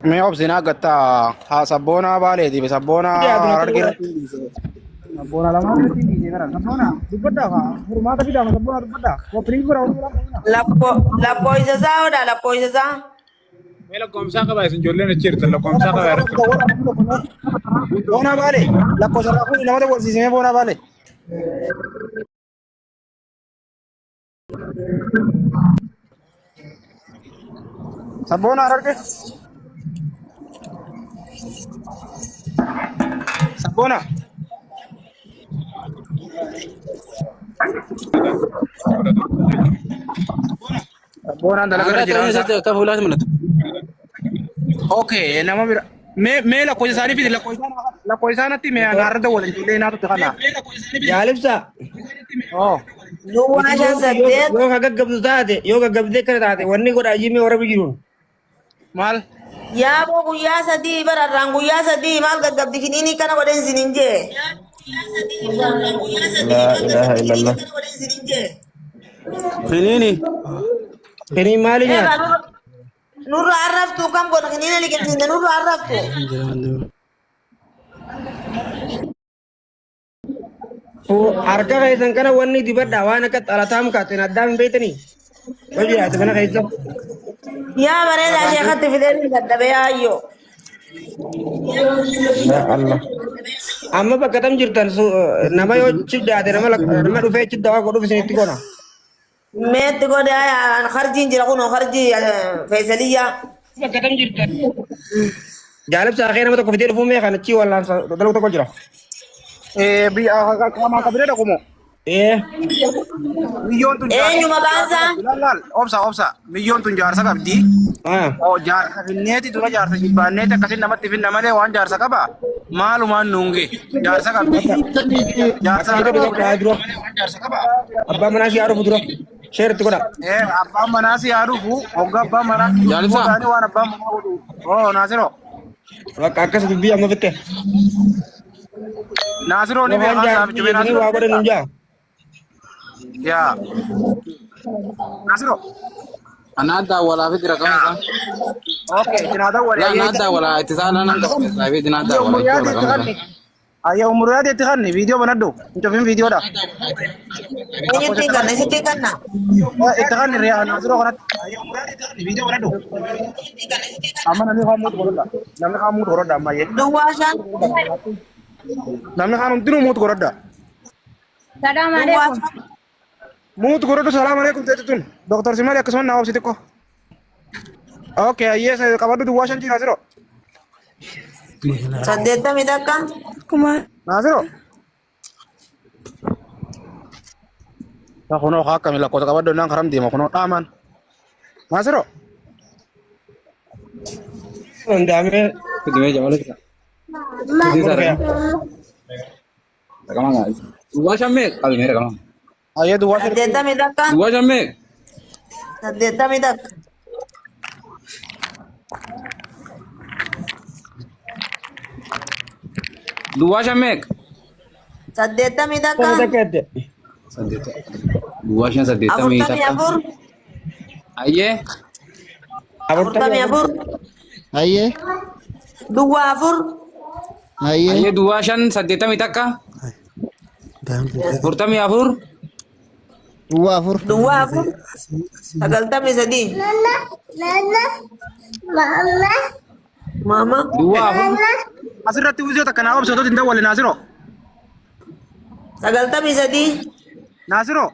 Me obsina gatta ha sabona vale di sabona argina sabona la mano ti dice cara sabona dubbada fa formata vita sabona dubbada ko pring ko rawdu La poisa za oda la poisa za. Me la komsa ka ba sun jolle na chirta la komsa ka ba bona vale la cosa rafu la mano bolsi se me bona vale sabona arge sabona sabona dalaga jiran sa كفولات منت okay nama bira me la cosa sani fi la cosa nati me anarda wala jule na to kana jaalibsa oh Nuwashan saddeet. yoo ka gaggabdu taate yoo gaggabdee kana taate wanni godha ajimee warra jiruun mal Yaaboo guyyaa sadii bararraan guyyaa sadii maal gaggabdi kiniinii kana godhen sinin jee. laa ilaaha illallah خنيني kanii maali nyaata Eeba nurra arraftu kam godha kiniina liqimsinde nurra arraftu. harka keessan kana wanni dibadha waan akka xalataa mukaateen addaan hin beektanii yoo jiraate kana keessa Yaa bareedaa sheekatti fideen dadhabee yaayyoo. yaa Allah amma bakka tam jirtan nama yoo chiddaate nama dhufee chiddaa waa godhuuf isinitti gona Meetti godhe harjiin jira kunoo harjii feesaliyyaa. bakka tam jirtan jaalibsa akee nama tokko fidee dhufuu mee kana achii wallaan daluu tokko jira bi kama kabire da kumo milyon tun Eenyuma baansaa? lal obsa milyon tun jaarsa qabdi o jaarsa finneeti dura jaarsa jibbaanneeti akkasin namatti finna malee waan jaarsa qaba maalumaan nunge jaarsa qabdi jaarsa qaba abbaa manaa si yaaduuf dura sheeritti godha abbaan manaa si yaadufu hogga abbaan manaa Jaalisa. waan abbaan manaa godhu naasiro bakka akkas dubbii amma fitte naasiro ni waan jaartii waa godhan hin jaa ya naasiro انا ادى ولا فكره كمان okay tinada wala لا انا ادى ولا اتصال انا لا في دين ادى ولا ayo umuriyadi tikhanni video banaddu intofin video da Eenyutti ganna isitti ganna. tikhanni riya nasiro kanat ayo umuriyadi tikhanni video banaddu amma namni khamut goroda amma ye Duwwaashan. namni khamut dinu mut goroda Salam alaikum. mut goroda salam alaikum tetun doktor simali akkasuma na obsiti ko okay yes kabadu duwashan ji nasiro Saddeettamii takka. nasiro ta kuno hakka mila ko kabadu nan karam di ma kuno taman nasiro Andame كنت ماشي ولا كده كمان هو شمك قال ميرا كمان ayo duwashan Saddeettamii takka. هو شمك Saddeettamii takka. هو شمك Saddeettamii kana takka. takkette سديت هو شن سديت مي Afurtamii afur. ايه Afurtamii afur. Aye, Duwwaa afur. aye, ايه دوا شن سديت مي تكا فرتمي افور wafur. Duwwaa afur. Sagaltamii sadii. Mama. دوا افور asirratti wizio takka na obso to tinda wale nasiro Sagaltamii sadii. nasiro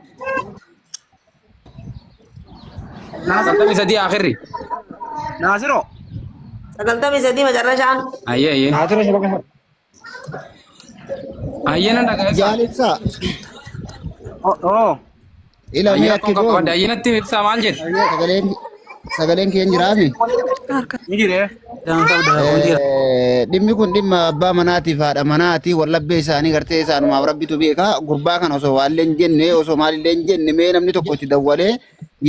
سديت سدي اخري nasiro Sagaltamii sadii macarrashaan. ايه ايه haatira shabaka ايه نندا Jaalibsa. oh Ila ايه mee كون akki كون goon. ايه نتي سامان جد Sagaleen keen jiraami. ni jire Dhimmi kun dhimma abbaa manaatiif haadha manaati wallabbee isaanii gartee isaanumaaf rabbitu beeka gurbaa kana osoo waallee hin jenne osoo maalillee hin jenne mee namni tokko itti dawwalee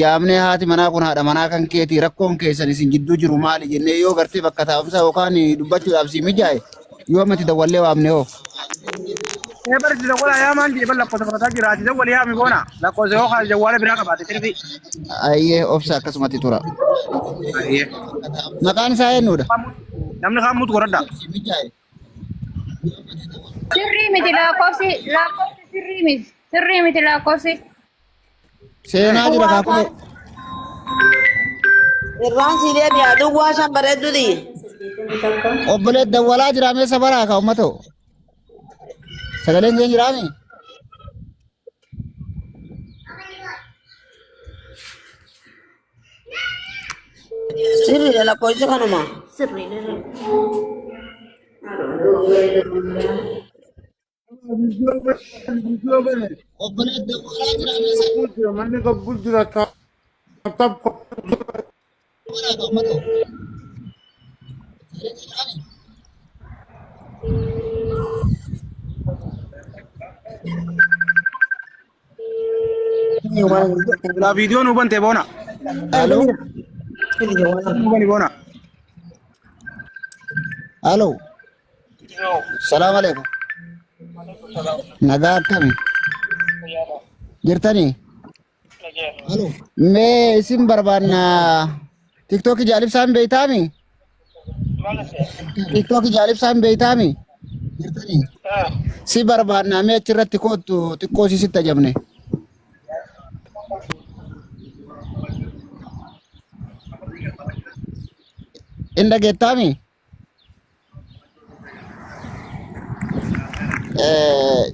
yaamnee haati manaa kun haadha manaa kan keetii rakkoon keessan isin jidduu jiru maali jennee yoo gartee bakka taa'umsa yookaan dubbachuudhaaf si mijaa'e yoo ammatti dawwallee waamne hoo. برج تقول يا مان جيب لك قطة قطة جراتي تقول يا ميكونا لا قوزه خال جوال براك بعد تربي Ayyee obsa akkasumatti tura. ايه Maqaan isaa eenyudha? نمني خاموت قردا Sirrii miti lakkoofsi sirrii miti lakkoofsi. Seenaa jira kaakuu. Irraan silee biyaa duwwaa shan bareeddu di. Obboleet dawwalaa jira meessa baraa ka uummatoo. Sagaleen kee jiraami? Sirriidha lakkoofsi kanuma. Obboleet dawwalaa jira meessa baraa ka uummatoo. لا فيديو نوبن تبونا Halo? نوبن يبونا Halo? Salaam alaikum. Nagaa akkami? Jirtanii? Halo? Mee isin barbaanna TikTok jaalibsaan beeytaami? TikTok jaalibsaan beeytaami? Jirtanii? Si barbaanna mee achirratti kootu xiqqoo sitti ajabne. Inda geettaami?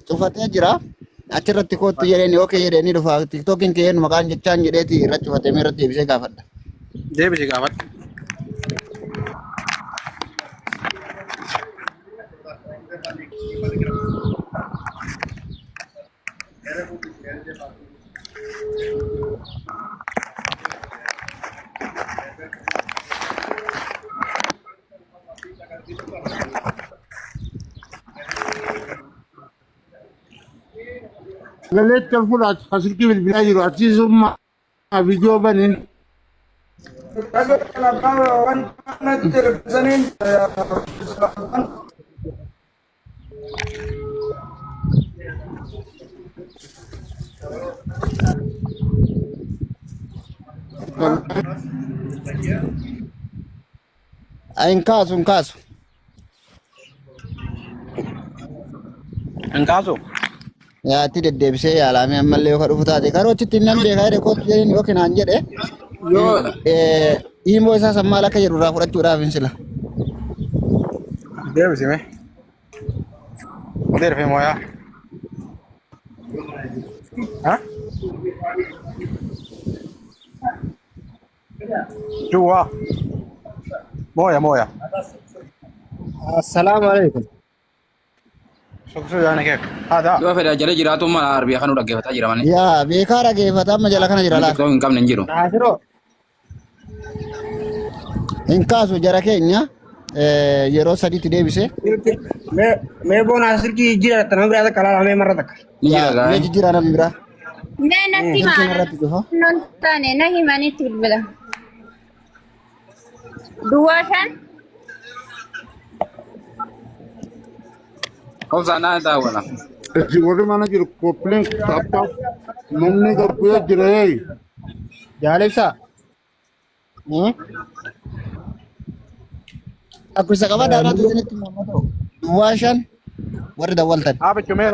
Cufatee jira. Achirratti kootu jedheni okay jedheni dhufa. TikTokiin kee maqaan jechaan jedheeti irratti cufatee mee irratti deebisee gaafadha. ديبي قابت قلت الفرات خسرتي بالبلاد رأتي ثم فيديو بنين Ayin kaasu hin kaasu. انكاسو Yaatti deddeebisee yaalamee ammallee yoo dhufu taate karoo achitti nan beekaa jedhe kootu jedheni yookiin aan jedhe himoo isaa sammaal akka jedhu irraa fudhachuudhaaf hin sila. ديبي سيمي دير في مويا ها جوا مويا مويا Assalaamu alaikum. شو يعني كيف هذا Yoo fedha jala jiraatu mana arbiyaa kanuu dhaggeeffataa jira malee. Yaa beekaa dhageeffata amma jala kana jira laata. TikTok hin qabne hin jiru. Naasiroo. Hin kaasu jara keenya yeroo sadiitti deebisee. Mee boona sirkii jira tanaa biraa takka laala mee marra takka. Ni jira Mee gaa'e. jijjiiraa namni biraa. Mee natti Sirkiin irratti dhufa. non taane na himanitti bilbila. Duwwaa shan Obsa naa daawwala. warri mana jiru koppiliin taphaaf namni gabbuya jira Jaalibsaa. Akkuma qaba daalaatu isinitti mammatoo. Duwwaa shan warri dawwaltan. اب چمه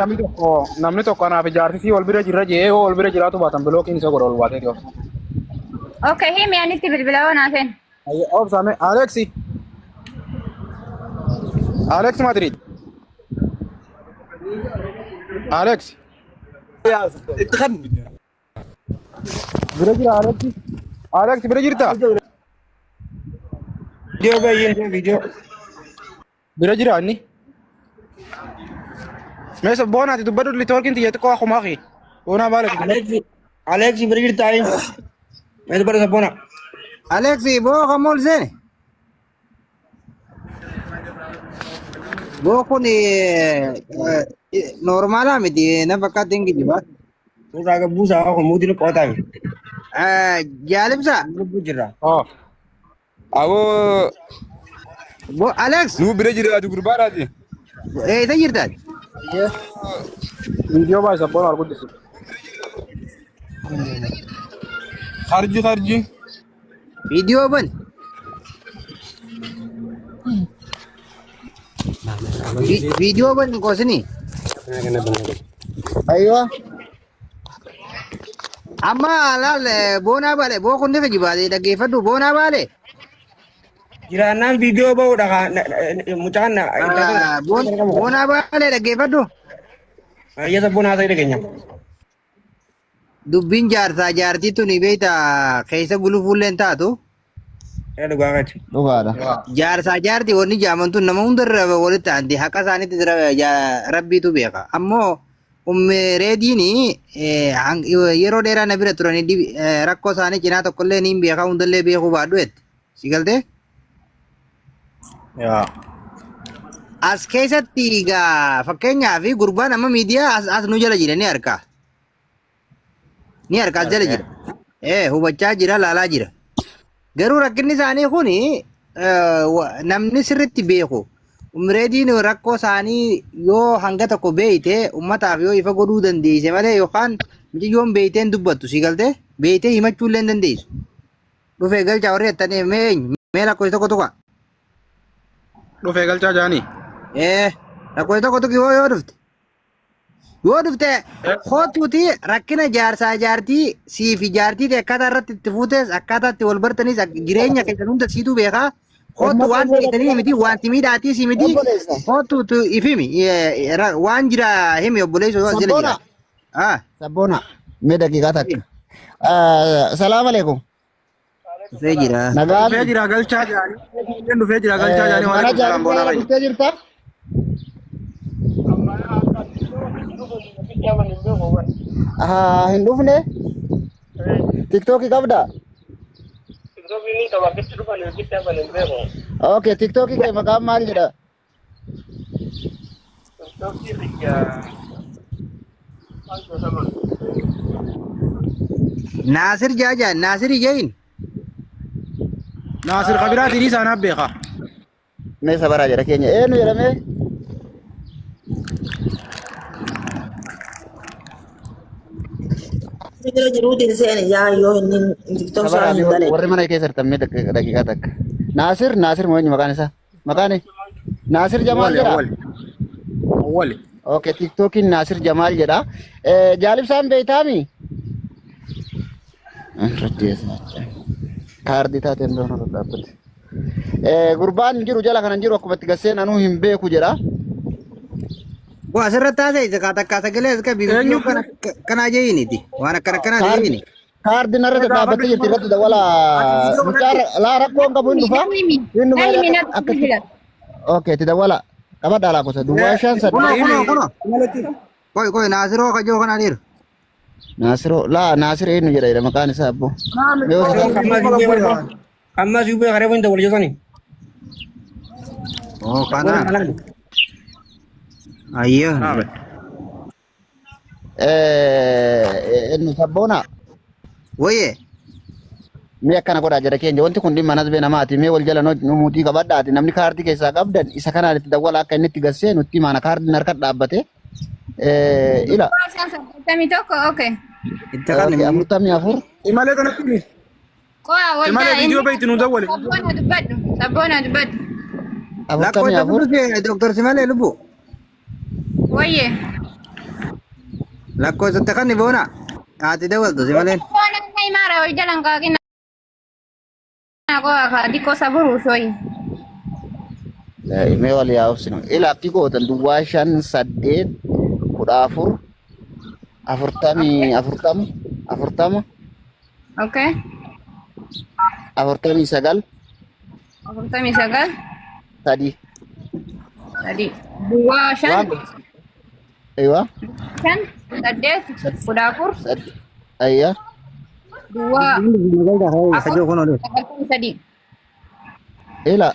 نمني تو كان اب جارتي ول بيرا جرا جي ول بيرا جرا تو باتن بلوكين سو غول واتي ديو okay himi anitti bilbila wanaasen. اي اوب سامي اليكسي اليكس مدريد اليكس بيرا جرا اليكس بيرا جرتا Video baay'een video. بيرا جرا اني ميس بونا تي دبدو لي توركين تي يتكو اخو ماخي بونا بالك Aleexi bira jirtaayi. Mee bara sabboona. Aleexi boo kamul seene. Boo kun normaalaa miti na fakkaatti hin gijiba. Suuraa gabbuusaa akka muutiin qo'ataami. Jaalibsa. Lubbuu jirra. اه Awoo Boo Alex nuu bira jiraatu gurbaadhaati. eessa jirtaati? فيديو باي سبون القدس خارجي Video ban. Video ban ko sini. ايوه Amma alal bona bale bo kun daga jibade da gefadu bona bale. Jiraanaan viidiyoo ba'uudha mucaan Bona bale da gefadu. ayyasa bunaa ta'e dhageenya. Dubbin jaarsaa jaartii tuni beeyta keessa gulufuulleen taatu. Yaa dhugaa qachi. dhugaadha Jaarsaa jaartii wanni jaamantu nama hundarra walitti aanti haqa isaaniitti rabbiitu beeka. Ammoo reediini yeroo dheeraa na bira turanii rakkoo isaanii cinaa tokkollee niin beeka hundallee beekuu baadhu jette. Si galtee? Yaa. As keessatti egaa fakkeenyaaf gurbaan amma miidiyaa as nu jala jira ni arkaa. Ni arkaa as jala jira. Hubachaa jira laalaa jira. Garuu rakkinni isaanii kuni namni sirriitti beeku. Reediin rakkoo isaanii yoo hanga tokko beeyte ummataaf yoo ifa godhuu dandeesse malee yookaan miciyyoon beeyteen dubbattu si galtee beeytee himachuullee hin dandeessu. Dhufee galchaa warri jettanii mee lakkoofsa tokko tokko. Dhufee galchaa jaanii. Lakkoofsa tokko tokko yoo dhufte. Yoo dhufte hootuuti rakkina jaarsaa jaartii siif jaartii akkaataa irratti itti fuutes akkaataa itti wal bartanis jireenya keessan hunda siituu beekaa. Hootu waan beektanii miti wanti miidhaatii si miti hootuutu ifimi waan jira himi obboleessu yoo jala jira. sabboona mee daqiiqaa takka salaam alaikum Dhufee jira. nagaan Dhufee jira galchaa jaanii. Dhufee jira galchaa jaanii waan mana salaam boonaa jaartii fa'i. dhuftee jirta hin dhufne tiktookii qabda okay tiktookii kee maqaan maal jedha Naasir jaajaan Naasir ijein. Naasir Kabiraatiin isaanaaf beeka. mee sabaraa jedha keenya eenyu jedhame Bira jiruutiin seeni yaa yoo inni tiktok sabaraa isaa hin galee. warri mana keessa hirtan mee daqiiqaa takka naasir moo eenyu maqaan isaa maqaan naasir jamaal jedha Awwali. okay tiktookiin naasir jamaal jedha jaalibsaan beeytaami kaardii taateen doona dhaabbate gurbaan hin jiru jala kana hin jiru akkuma itti gasseen anuu hin beeku jedha Waa asirratti taasise isa takkaa sagalee as qabi biyyoo kanaa jeeyiniti waan akkana jeeyini. kaardii narratti dhaabbattee jirti irratti dawala laa rakkoon qabu hin dhufa okay itti dawala qabadhaa laa gosa duwwaa shan saddeet Koi Naasiroo kajoo kanaa dhiiru. naasiroo laa naasir eenyu jedha maqaan isaa abbo Ammas yuubee haree wanta wal jetani. Kana. Ayyo. eenyu sabboona Waye. mee akkana godhaa jedha keenya wanti kun dhimma nasbee namaati mee wal jala nu muutii qabadhaati namni kaardii keessaa qabdan isa kanaan itti dawwala akka inni itti gassee nutti maana kaardiin harka dhaabbate ila Okay. Itti kan afurtamii afur Imalee kanatti ni. Qo'a Imalee viidiyoo beekti nu dawwale. Sabboona dubbadhu. afurtamii afur Dr. Simalee Lubbu. Wayye. Lakkoofsa kan ni boona. Ati dawaltu Simaleen. Sabboona kan imaara wal jalan kaaqina. Qo'a ka dikko saburu shoyi. mee wal yaa obsinu ila abdii gootan duwwaa shan saddeet kudha afur afurtama Okay. afurtamii sagal 49 sadii tadi. 2 aywa shan saddeet kudha afur ayya 2 Kajoo kunoo dhiiru. 93. ila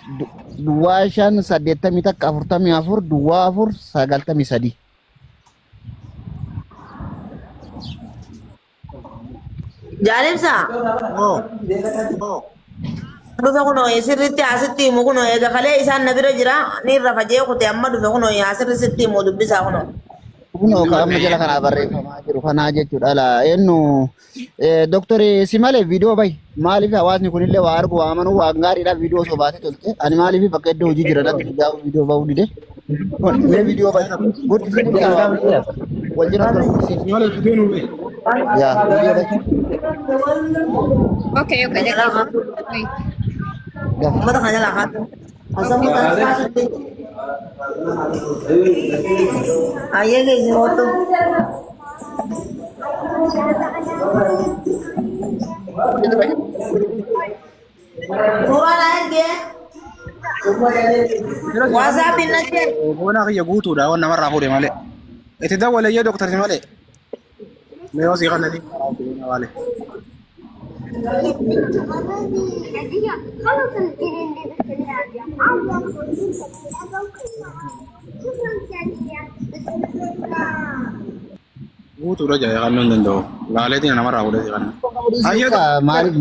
duwwaa shan saddeettamii takka afurtamii afur duwwaa afur sagaltamii sadii Jaalibsaa. Dhufe kunoo sirriitti asitti himu kunoo eega kalee isaan na bira jira ni irra fajee kute amma dhufe kunoo asirri sitti himu dubbisaa kunoo. Kunoo qaama jala kanaa barreeffamaa jiru kanaa jechuudha. Eenyu Dooktarri si malee viidiyoo bahi. Maaliif hawaasni kunillee waa argu waa amanuu waa gaariidhaaf viidiyoo osoo baatee tolte. Ani maaliif bakka iddoo hojii jira natti gaafa viidiyoo bahuu dide. Mee viidiyoo bahi. Wal jira ture. Malee viidiyoo nuu bahi. Yaa viidiyoo bahi. Okay, okay. Mata kana la hat. Asam kita. Aye guys, foto. Surah lain ke? WhatsApp inna ke? Bona kiyya guutuudha waan namarraa fuudhe malee. Itti dawwale yaa dooktarri malee. Mee wasii kana ni malee. Guutuudha jaa kan nun danda'u. Laaleetiin namarraa fuudhe kan. Maaliif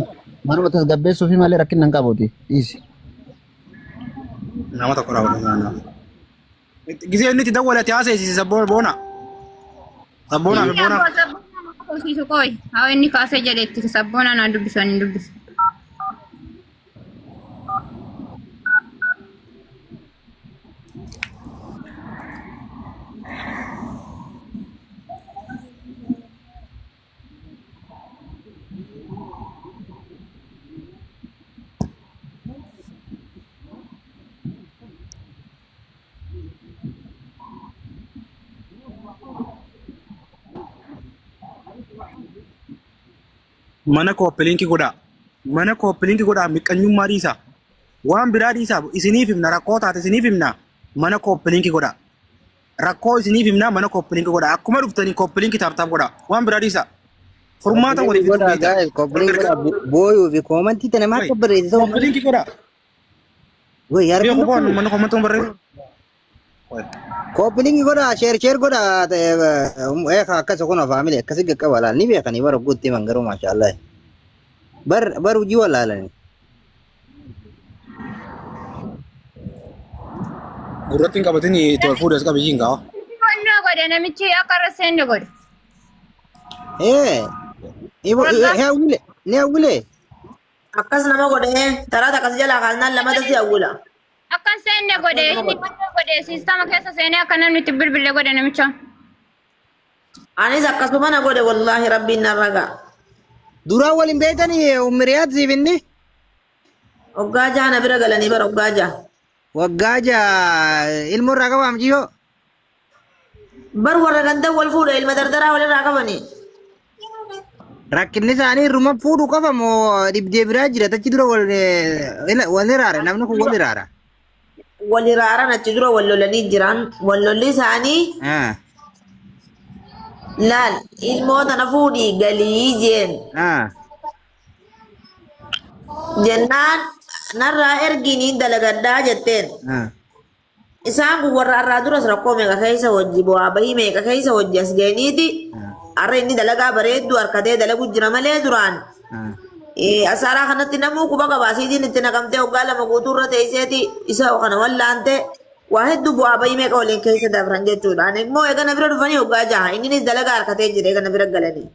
manuma tasgabbeessuu fi malee rakkina hin qabuuti. Dhiisi. Nama tokko raawwatu naannoo. Gisee inni itti dawwalate haasa'isiise sabboona boona. Sabboona fi boona. Kosiisu qoy. Haa inni kaasee jedhetti sabboona naa dubbisu ani dubbisu. Mana koppiliinki godhaa. Mana koppiliinki godhaa miqqanyummaa dhiisaa. Waan biraa dhiisaa isiniif himna rakkoo taate isiniif himna mana koppiliinki godhaa. Rakkoo isiniif himna mana koppiliinki godhaa. Akkuma dhuftanii koppiliinki taaptaap godhaa. Waan biraa dhiisaa. Furmaata waliif godhaa koppiliinki godhaa booyuu fi koomantii tana maal barreessisa. Koppiliinki godhaa. Wai yaar Beeku boon mana koomantii barreessu. koppiliinki godhaa sheer godhaa akkas kun faamilii akkasii qaqqaba laal ni beekanii bara guutti mangaruu maashaallah. Bar hojii walaalanii. Gurratti hin qabatin tol fuudhes qabiyyiin ga'a. Konnoo godhe namichi akka raseenni godhe. Hawwile ni hawwile. Akkas nama godhe taraa akkas jala kaasnaan lamata si hawwila. Akkan seenne godhe inni konnoo godhe siistama keessa seenee akka namni itti bilbilee godhe namicha. Anis akkasuma na godhe wallaahi rabbiin narra ga'a. Duraa waliin beekanii umriyaat siibinni. Waggaa jaha na bira galanii bara waggaa jaha. Waggaa jaha ilmoo irraa qaba amjiyyoo. Bar warra gandan wal fuudha ilma dardaraa walirraa qabanii. Rakkinni isaanii irruma fuudhuu qofa moo dhibdee biraa jira tachi dura wal iraara namni kun wal iraara. Wal iraaran achi dura wal lolanii jiran wal lolli isaanii laal ilmoo tana fuudhii galii jeen. Jennaan narraa erginiin dalagaddaa jetteen. Isaan kun warra irraa duras rakkoo meeqa keessa hojii bu'aa bahii meeqa keessa hojii as ga'aniiti. Har'a inni dalagaa bareedduu harkatee dalagu jira malee duraan. Asaaraa kanatti namuu quba qabaasiitiin itti naqamtee waggaa lama guutuurra teesseeti isa kana wallaante waa hedduu bu'aa bahii meeqa waliin keessa dabran jechuudha. Ani immoo eegana bira dhufanii waggaa jaha innis dalagaa harkatee jira eegana bira galanii.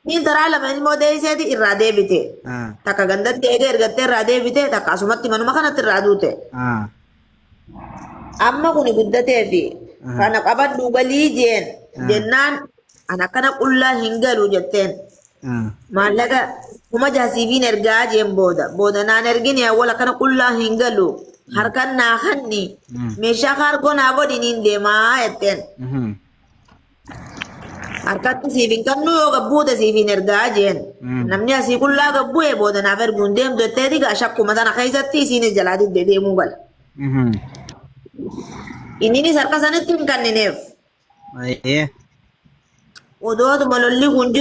Niin taraa lama ilmoo deesseeti irraa deebite. Takka gandatti eega ergattee irraa deebite takka asumatti manuma kanatti irraa duute. Amma kuni guddatee fi kana qabadhu galii jeen jennaan an akkana qullaa hin galu jetteen. Maallaqa kuma jaasiifiin ergaa jeen booda naan ergine awwal akkana qullaa hin galu harkan naa kanni meeshaa kaargoo naa godhiniin deemaa jetteen. Harkatti siifin kannu yoo gabbuute siifin ergaa jeen namni asii qullaa gabbu'e booda naaf erguun deemtu jettee diga shakkuma tana keessatti isiinis jalaa diddee deemuu gala. Inninis harka sanitti hin kannineef. Odootuma lolli kun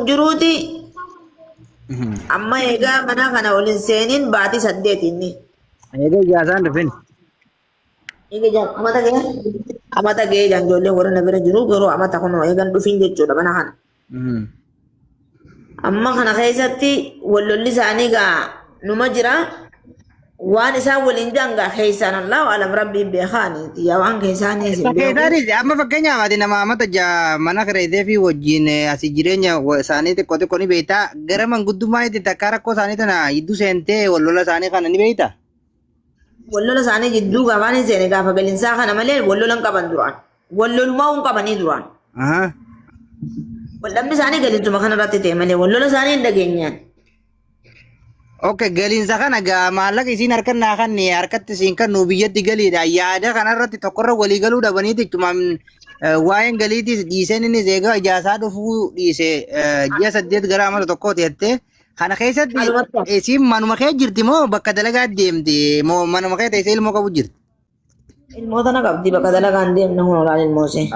jiruuti. Amma eegaa mana kana waliin seeniin baatii 8 inni. Eegaa ijaasaan dhufin. Eegaa amata ga'ee jaan ijoolleen warra na bira jiru garuu amata kun eegan dhufin jechuudha mana kana. Amma kana keessatti wallolli isaanii gaa numa jira. waan isaan waliin janga keessan Allahu alam rabbii beekani yaa waan keessanii isin beeku. Fakkeessaanis amma fakkeenyaaf ati nama amata mana kireessee fi wajjin asii jireenya isaanii xiqqoo xiqqoo ni beektaa gara manguddummaa itti takka rakkoo isaanii tana gidduu seentee wal lola isaanii kana ni beektaa? Wal lola isaanii gidduu gaafaan hin seene gaafa galinsaa kana malee wal lolan qaban duraan. Wal lolumaa hin qabanii duraan. Wal dhabni isaanii galinsuma kanarratti ta'e malee wal lola isaanii hin dhageenyaan. Okay, galinsa kana gaa maallaqa isiin harkannaa kan harkatti isiin kan nuu biyyatti galiidha. Yaada kanarratti tokkorra walii galuu dhabaniiti jechuudha. Waa'een galiitis dhiiseen inni eegaa ijaasaa dhufuu dhiise ji'a 8 gara amata tokkooti jettee kana keessatti isiin manuma kee jirti moo bakka dalagaa deemti moo manuma kee teessee ilmoo qabu jirti? Ilmoo tana qabdi bakka dalagaan deemna hunoolaan ilmoo ishee.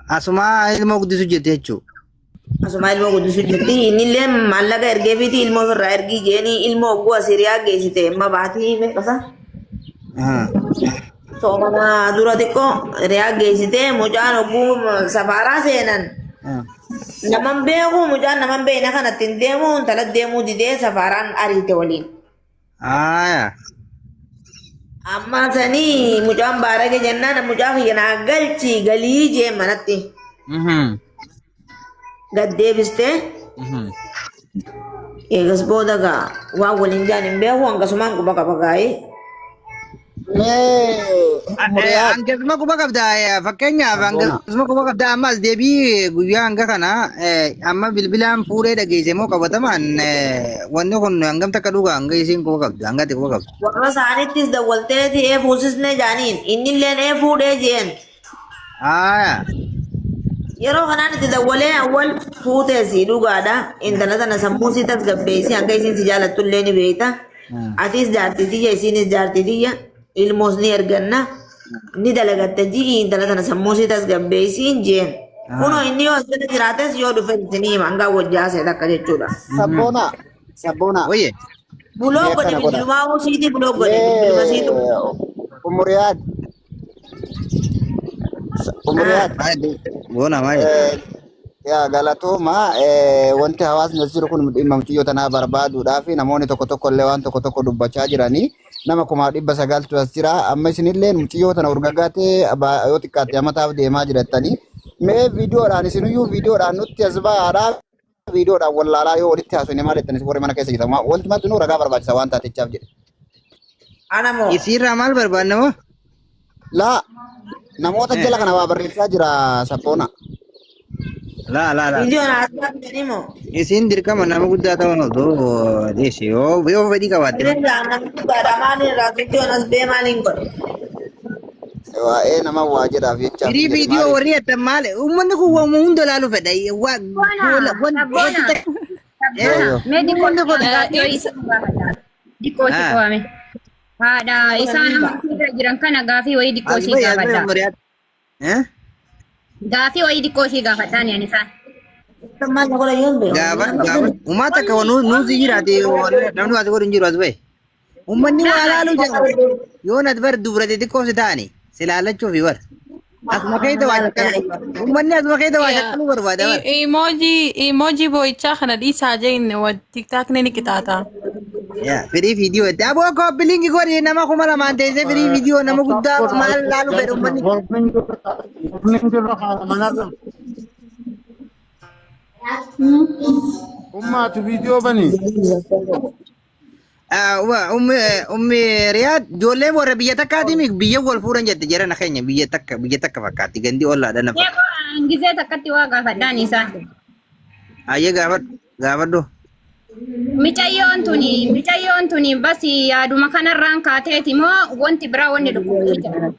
Asuma ilmoo guddisu jirti jechuudha. Asuma ilmoo guddisuu jirti. Innillee maallaqa ergeefiiti ilmoo irraa ergii jeeni ilmoo ogguu asiriyaa geessite amma baatii meeqasa? Soomana dura xiqqoo riyaa geessite mucaan ogguu safaaraa seenan. Naman beeku mucaan naman beekna kanatti hin deemu intala deemuu didee safaaraan ariite waliin. Amma sanii mucaan baarage jennaan mucaa kiyya naa galchi galii jee manatti. Gad deebistee eegas booda gaa waan waliin jaan hin beeku akkasumaan quba qaba gaa'ee. Hangasuma quba qabda fakkeenyaaf hangasuma quba qabda ammas deebii guyyaa hanga kana amma bilbilaan fuudhee dhageesse moo qabatamaan wanni kun hangam takka dhugaa hanga isiin quba qabda hangatti quba qabda. Warra isaanittis dawwalteeti fuusisnee jaaniin innillee fuudhee jeen. Yeroo kanaan itti dawwalee awwal fuuteesi dhugaadha. Intala tana sammuu si tasgabbeessi hanga isiin si jaallattullee ni beekta. Atis jaartitiyya isiinis jaartitiyya ilmoos ni erganna ni dalagatta ji'i intala tana sammuu si tasgabbeessi jeen. Kunoo inni yoo asirra jiraates yoo dhufe isinii hima hanga wajjaasee takka jechuudha. Sabboona. Oye. Buloo godhe bilbilumaa uusiiti buloo godhe bilbiluma siitu. Umuriyaad. Bona mai. Yaa galatooma wanti hawaasni as jiru kun dhimma mucayyoo tanaa barbaaduudhaaf namoonni tokko tokko illee waan tokko tokko dubbachaa jiranii nama 900 as jira amma isinillee mucayyoo tana urgaggaatee yoo xiqqaatte amataaf deemaa jirattanii mee viidiyoodhaan isiniyyuu viidiyoodhaan nutti as ba'aadhaa viidiyoodhaan wallaalaa yoo walitti haasofne maal jettanis warri mana keessa jirtan wanti maxxanuu ragaa barbaachisa waan taatechaaf jedhe. Anamoo. Isiirraa maal barbaadna moo? Laa namoota jala kana waa barreessaa jira Sabboona. La. Videoon haasawaa jedhanii moo? Isin dirqama nama guddaa ta'an otoo deessi yoo fedhii qabaatte. Namni guddaadha maaliin irraa videoon as bee maaliin godhe? Waa'ee nama waa jedhaaf jecha. Firii viidiyoo warri attan maali? Uummanni kun waan hunda ilaaluu fedha. Dikkoo si qabame. Haadha isaan nama irra jiran kana gaafii wayii dikkoo si gaafadha. Gaafii wayii dikkoo si gaafadhaan yani isaan. Gaafa uummata akka nuti jiraate namni waati godhu hin jiru as bahe. Uummanni waa ilaaluu jira. Yoo nati bar dubrate xiqqoo si ta'ani si ilaallachuu fi bar. Asuma keessa waa shakkaluu. Uummanni asuma keessa waa shakkaluu barbaada bar. Emoji boo'ichaa kana dhiisaa jenne tiktaakni ni qixaata. Firii viidiyoo itti aboo koppiliingi godhi nama 200 teessee firii viidiyoo nama guddaa maal ilaaluu fedhu uummanni. Ummaatu viidiyoo banii. Ummi Riyaad ijoolleen warra biyya takkaati biyya wal fuudhan jette jarana keenya biyya takka fakkaatti gandi ollaadha nafa. Gizee takkatti waa gaafadhaan isaan. Ayyee gaafadhu. Micayyoon tuni basi yaaduma kanarraan kaateeti moo wanti biraa wanni dhukkubee jira.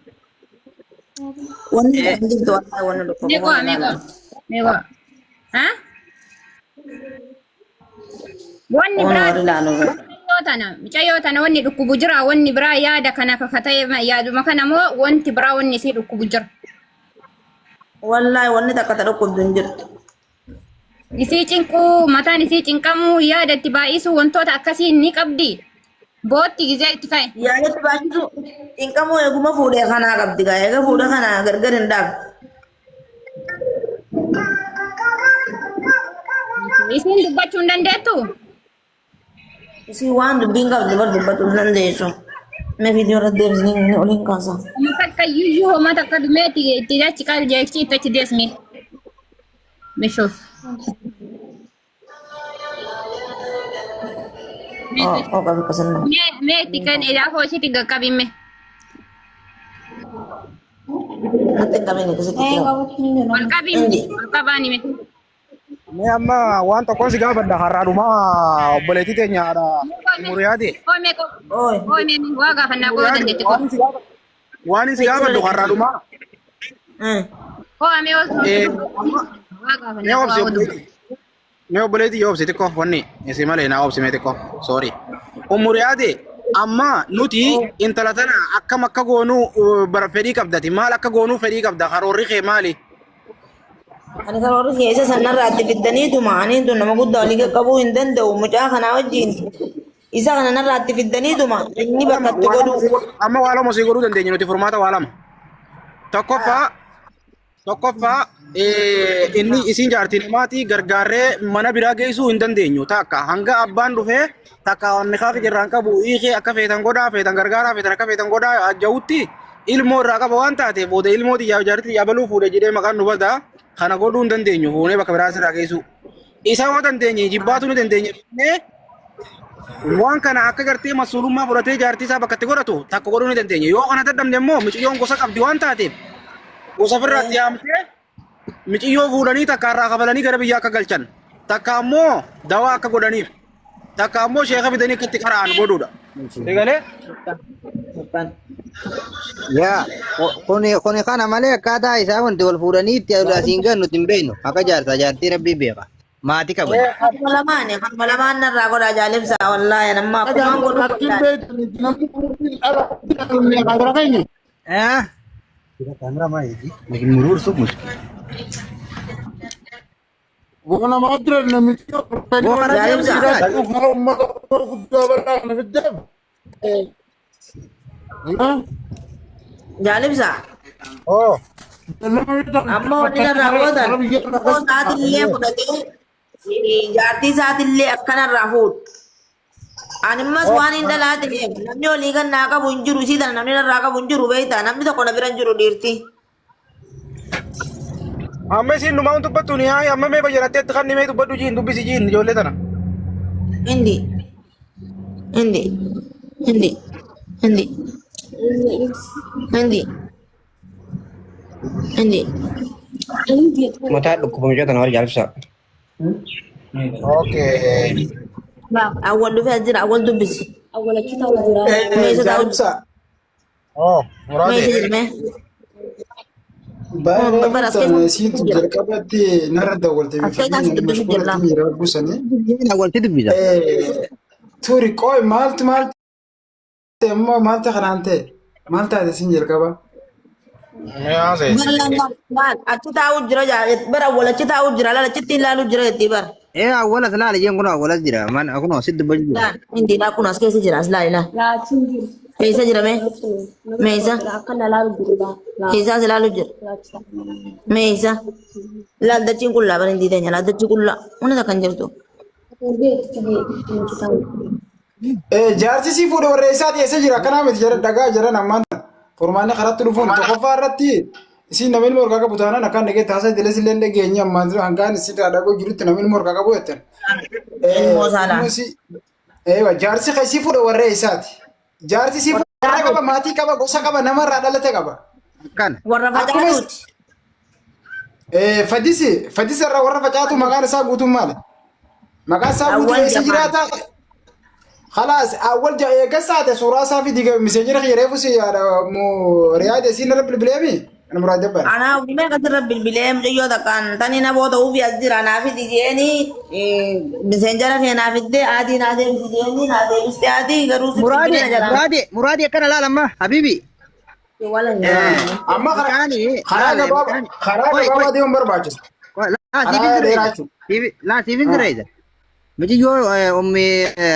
Wanni dhukkubee. Meeqoo. Wanni biraa micayyoo tana wanni dhukkubu jira wanni biraa yaada kana kakatee yaaduma kana moo wanti biraa wanni isii dhukkubu jira. Wallahi wanni takka ta dhukkubdu hin jirtu. Isii cinquu mataan isii cinqamuu yaada itti baay'isu wantoota akkasii ni qabdi. Bootti gizee itti ka'e. Yaada itti baay'isu cinqamuu eeguma fuudhee kanaa qabdi gaa eega fuudha kana gargar hin dhaabdu. Isiin dubbachuu hin dandeettu? Si waan dubbiin qabdu bar dubbatu hin dandeessu. Mee viidiyoo irratti deebisnee oliin kaasa. Maka yuyu homa takka dumeti tidachi kal jechi tachi desmi. Mishuf. Oo qabi kasanna. Me tikan ila ho si tiga kabime. Natti hin qabine akkasitti jira. Wal kabime. Wal kabani me. Mee amma waan tokkoon si gaafadha har'aadhumaa obboleettii teenyaadha muriyaati. Ome ko. Ooy. Ome mi waga fanna ko dandetti ko. Waan si gaafadhu har'aadhumaa. Ome o. Waga Mee fanna obsi ko. obboleettii. Mee obboleettii yoo obsi xiqqoo wanni isi malee naa obsi mee xiqqoo sorry. Muriyaati amma nuti intala tana akkam akka goonuu bara fedhii qabdati maal akka goonuu fedhii qabda karoorri kee maali? Ani karoora keessa sanarraatti fiddaniituma aniin tun nama guddaa olii qaqqabuu hin danda'u mucaa kanaa wajjin isa kana narraatti fiddaniituma inni bakka itti godhu. Amma waa lama si godhuu dandeenya nuti furmaata waa lama. Tokkoffaa inni isin jaartiin maatii gargaarree mana biraa geessuu hin dandeenyu takka hanga abbaan dhufee takka wanni kaaka jirraan qabu hiikee akka feetan godhaa feetan gargaaraa feetan akka feetan godhaa ajjawutti ilmoo irraa qaba waan taate booda ilmooti jaartii yabaluu fuudhe jedhee maqaan nu bada kana godhuu hin dandeenyu fuunee bakka biraa irraa geessu. Isa waan dandeenye jibbaatu ni dandeenye waan kana akka gartee masuulummaa fudhatee jaartii isaa bakka itti godhatu takka godhuu ni dandeenye yoo kana dadhabne immoo miciyyoon gosa qabdi waan taateef gosa ofirratti yaamtee michiyyoo fuudhanii takka irraa kabalanii gara biyyaa akka galchan takka ammoo dawaa akka godhaniif takka ammoo sheeka fidanii akka itti qara'an godhuudha. Egalee? Yaa kuni kana malee akkaataa isaa wanti wal fuudhanii itti asiin gan nuti hin beeknu akka jaarsaa jaartii rabbii beeka maatii qaban. Harma lamaan narraa godhaa jaalibsaa wallaahi namma akkumaan godhu. وانا ما ادري ان مليون في الدم Jaalibsaa. Oo. Amma wanni narraa gootan tokkoo isaatillee fudhatee jaartii isaatillee akkanarraa fuudhu. Animmas waan hin dhalaateef namni olii kan naa qabu hin jiru isii tana namni narraa qabu hin jiru beektaa namni tokko na bira hin jiru dhiirti. Amma isin dhumaan dubbattu ni haa amma mee bayyanattee itti kannimee dubbadhu jiin dubbisi jiin ijoollee tana. Hindi. Hindi. Hindi. Hindi. Hindi. Hindi. Mataa dhukkubama jootan warri jaalibsaa. Okay. Awwal dhufee as jira awwal dubbisi. Meeshaa taa'u jira. Oh, muraade. Meeshaa jira mee. Siintu jalqabatti narra daawwaltee Awwalti dubbisa. Turi qooy maaltu immoo maaltu kanaan ta'e maal taate siin jalqaba. Achi taa'u jira bara awwal achi taa'u jira laala achitti ilaalu jira jettee bara. Awwalas laala jeen kun awwalas jira man kun sitti dubbachuu jira. Hindi laa kun as keessa jira as laala. Keessa jira mee? Meeshaa? Keessa as ilaalu jira. Meeshaa? Laaldachiin qullaa bara hindi teenya laaldachi qullaa hunda kan jirtu. Jaarsi sii fuudhe warra isaa dhiyeessee jira akkanaa miti jara dhagaa jiran ammaan furmaanni karatti dhufuun tokkoffaa irratti isiin namni morkaa qabu taanaan akkaan dhagee taasisaa dilees illee dhageenye ammaan hangaan isii dhagoo jirutti namni morkaa qabu jettan. Jaarsi kan sii fuudhe warra isaati. Jaarsi sii fuudhe qaba maatii qaba gosa qaba namarraa dhalate qaba. Warra facaatuuti. Fadisi irraa warra facaatu maqaan isaa guutuun maali? Maqaan isaa guutuu eessa jiraata? خلاص أول جاي قصة صورة صافي دي مسجل خير يفوز يا رياض يسين رب البلامي أنا مراد جبر أنا ما قدر رب البلام جيو ده كان تاني نبغى ده في أجر أنا في ديجيني مسنجر في أنا في ده عادي نادي مسجيني نادي مستعدي كروس مرادي كنا لا لما حبيبي ولا أما خراج ديهم برباجس لا سيفين دريدا Miji yoo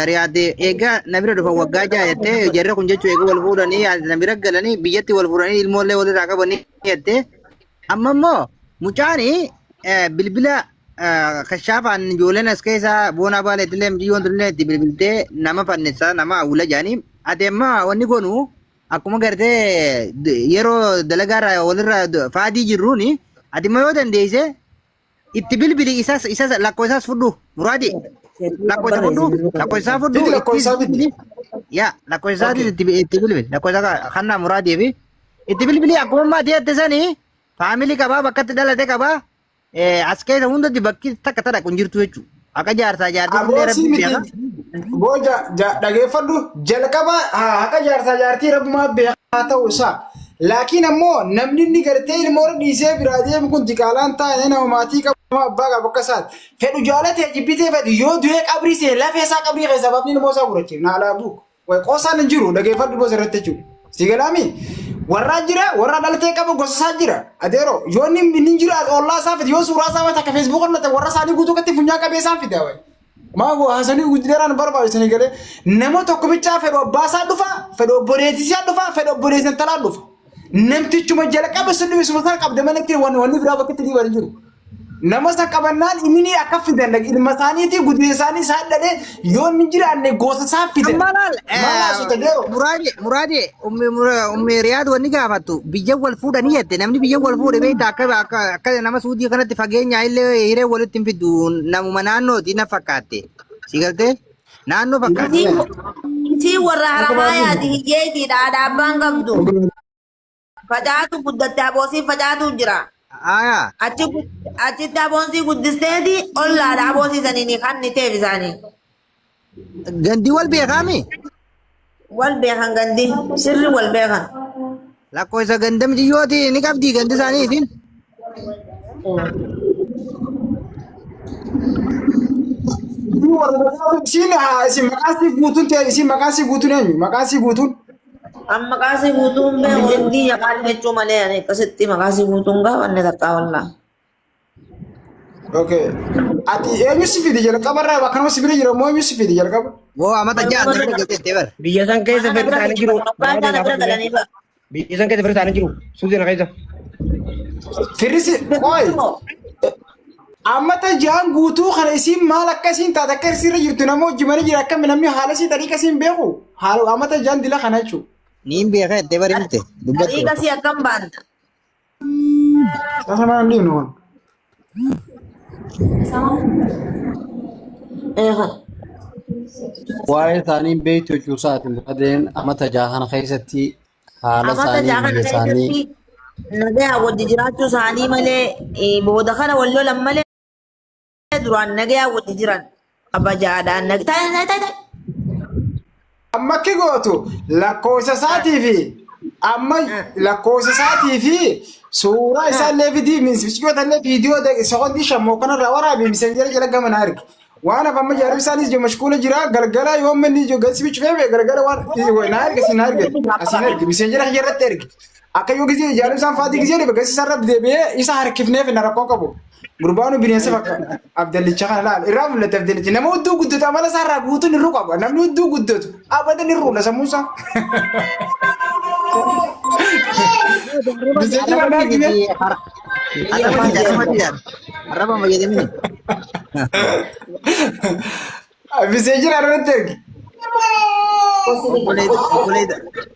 riyaadee eegaa namira dhufa waggaa jaayattee jarri kun jechuun eeguu wal fuudhanii namira galanii biyyatti wal fuudhanii ilmoollee walirraa qabanii jettee amma immoo mucaanii bilbila kashaafaan ijoolleen as keessa boona baaleetillee mjiyyoon tullee itti bilbiltee nama fannisaa nama awula jaanii ati amma wanni goonu akkuma gartee yeroo dalagaarraa walirraa faadii jirruuni ati immoo yoo dandeesse itti bilbili isa lakkoo isaas fudhu muraadi lakkoo isa fudhu lakkoo isaa fudhu yaa lakkoo isaatiis itti bilbili lakkoo isaa kannaa muraadii fi itti bilbili akkuma maatii atte sanii faamilii qabaa bakkatti dhalate qabaa as keessa hundatti bakki takka tadha kun jirtu jechuudha. Akka jaarsaa jaartii hundee rabbi beeka. Booja dhageeffadhu jalqaba akka jaarsaa jaartii rabbumaa beekaa ta'uu isaa. Laakiin ammoo namni inni gartee ilmoo dhiisee biraa deemu kun diqaalaan taa'ee nama maatii qabu abbaa qabu akka isaati. Fedhu jaalatee jibbitee fedhu yoo du'ee qabrii see lafee isaa qabrii keessaa baafni ilmoo isaa gurachiif naalaa buuku. Qoosaan hin jiru dhageeffadhu boos irratti jechuudha. Si galaami warra jira warra dhalatee qabu gosa isaa jira. Adeero yoo inni jira ollaa isaa fide yoo suuraa isaa akka Facebook irratti warra isaanii guutuu katti funyaa qabee isaan fide wayi. Maa haasanii guddideeraan barbaachisanii galee nama tokko bichaa fedhu abbaa isaa dhufa fedhu obboleettii isaa dhufa fedhu obboleettii talaa dhufa. Namtichuma jalqaba sun dhibisuma sana qabde manatti wanni biraa bakka itti dhiiban jiru. Nama isa qabannaan inni akka fidan ilma isaaniitii guddina isaanii isaan dhalee yoo inni jiraanne gosa isaa fidan. Muraadi ummi riyaad wanni gaafattu biyya wal fuudhanii jette namni biyya wal fuudhe beekta akka nama suudii kanatti fageenya illee hiree walitti hin fidu namuma naannooti na fakkaatte. Si galtee naannoo fakkaatte. Isii warra haramaa yaadi hiyyeetiidha dhaabbaan qabdu. Facaatu guddatte aboosii facaatu jira. Achitti aboosii guddisteeti ollaadha aboosiisanii kan ni teebisaanii. Gandi wal beekami? Wal beekan gandi sirri wal beekan. Lakkoo isa ganda mijiyyooti ni qabdi gandi isaaniitiin. Isin maqaasii guutuun ta'e isin maqaasii guutuun eenyu maqaasii guutuun. Amma maqaasii guutuun beeku hindi yaqaan jechuu malee ani akkasitti maqaasii guutuun gaafanne takkaa wallaa. Okay. Ati eenyu si fidi jalqaba irraa bakka nama si bira jira moo eenyu si fidi jalqaba? Woo amata ja'a dura galtee bar. Biyya san keessa fedhi isaanii jiru. Biyya san keessa fedhi isaanii jiru. Suutii na keessa. Firisi qoy. Ammata jaan guutuu kana isin maal akka isin taate akka irra jirtu nama wajji mana jira akka namni haala isii tariika isin beeku. Haala ammata jaan dila kana jechuudha. Niin beeka itti barimte. Tariika si akkam baanta. Sasa maal dhiibnu waan. Waa'ee isaanii beektu jechuu isaati muradeen amata jaahana keessatti haala isaanii biyya isaanii. Nagaa wajji jiraachuu isaanii malee booda kana wal lolan malee duraan nagaa wajji jiran abajaadhaan nagaa. Amma akka gootu lakkoofsa isaatii fi amma lakkoofsa isaatii fi suuraa isaallee fidii minisbichiyoota illee viidiyoo soqotii shammoo kanarraa waraabee misenjera jala gama na arge. Waan afamma jaarbi isaanis jo mashkuula jira galgala yoo manni jo galsibichi feebe galgala waan na arge sin arge asin arge misenjera irratti arge. Akka yoo gisee jaarbi isaan faatii gisee dhibe gasi isaan rabbi deebi'ee isa harkifneef na rakkoo qabu. Gurbaanu bineensa fakkaata. Abdallicha kana laal irraa mul'ata abdallichi nama hudduu guddatu amala isaarraa guutuun irruu qaba namni hudduu guddatu abadan irruudha sammuusaa. Arraba fayyadamini. Miseejira irratti ergi.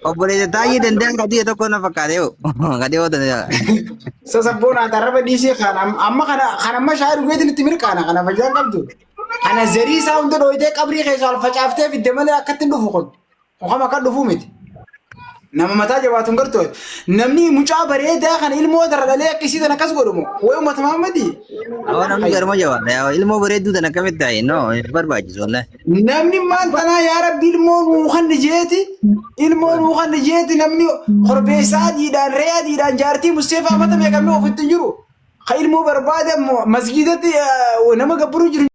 Obboleessa taa'ee danda'an gadii tokko na fakkaate yoo gadii yoo danda'an. Sasabboon ati arraba dhiisee kana amma amma shaayii dhugeetiin itti mirkaana kana fayyaan qabdu. Kana zarii isaa hunda dhooyitee qabrii keessa ol facaaftee fidde malee akkatti hin dhufu kun. Muka kan dhufuu miti. Nama mataa jabaatuun gartoo namni mucaa bareedaa kana ilmoo dardalee akkasii tan akkas godhumo wayi uummata Mahammadii. Namni garuma jabaata ilmoo bareedduu tan akkamitti ta'e no barbaachisu wallahi. Namni maan tanaa yaa rabbi ilmoo nuukan jeeti namni korbeessaa diidhaan re'aa diidhaan jaartii Musteefaa mata beekamee ofitti jiru. Ka ilmoo barbaade masgiidatti nama gabbaruu jiru.